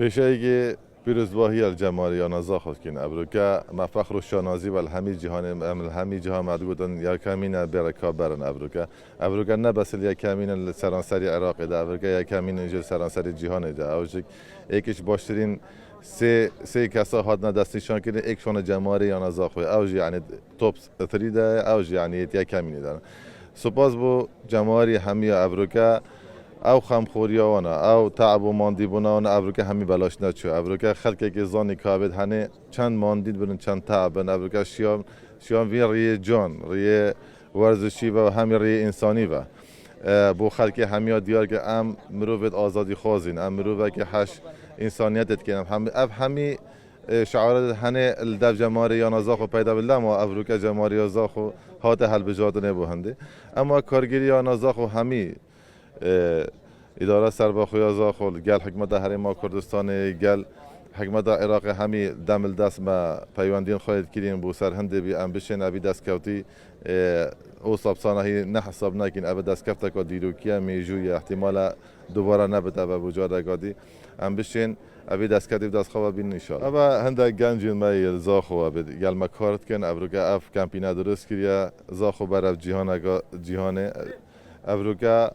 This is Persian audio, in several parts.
پیشایی پیروزباهی الجمالی آنازا خود کن ابروکا ما فخر و شانازی و الهمی جهان الهمی جهان مدگودن یا کمین برکا برن ابروکا نه بس یا کمین سرانسری عراق ده ابروکا یا کمین اینجا سرانسری جهان ده اوجک یکیش باشترین سه کسا هات ندستشان کنه یکشون جمالی آنازا خود اوج یعنی توپ 3 ده اوج یعنی یا کمینی دارن سپاس بو جمالی همی ابروکا او خمخوریا وانا او تعب و ماندی بونا وانا ابروکه همی بلاش نچو ابروکه خلقه که زانی کابد هنه چند ماندید برن چند تعب بن ابروکه شیام وین ریه جان ریه ورزشی و همی ریه انسانی و بو خلقه همی دیار که ام مروفت آزادی خوازین ام مروفه که حش انسانیتت کنم همی شعارات هنه الدف جماری یا نزاخو پیدا بالله ما ابروکه جماری یا زاخو هات هل بجاد نبو هنده اما کارگیری یا نزاخو همی اداره سرباخوی زاخول گل حکمت حریم کردستان گل حکمت عراق همی دم دست ما پیوندین خواهد کردین بو سرهند بی ام بشین ابی دست کوتی او سابسانه هی نه حساب نکین ابی دست کفته که دیروکیه میجوی احتمال دوباره نبته و بوجاد گادی ام بشین ابی دست کردی دست خواب بین نشان. اما هنده گنجین ما زاخو ابی گل مکارت کن ابروکه اف کمپینا درست کریه زاخو برای جهان ابروکا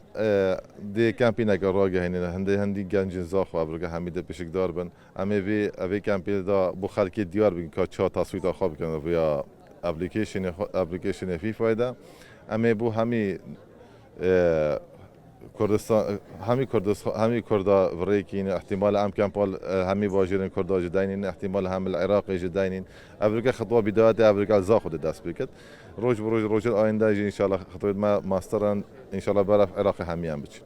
دی کمپینه که راگه هنده هندی گنج زاخو ابروکا همیده پیشک دار بن امی وی کمپین دا بو خلکی دیار بین که چه تصویر خواب کنه ویا اپلیکیشن فی فایده امی بو همی کردستان همی کردا وریکین احتمال ام کمپال همی واجرین کردا جداینین احتمال هم العراق جداینین ابروکا خطوه بدايات ابروکا زاخو دست بکت روز آینده ان شاء الله خطوه ما ماسترن ان شاء الله برای عراق همی هم بچین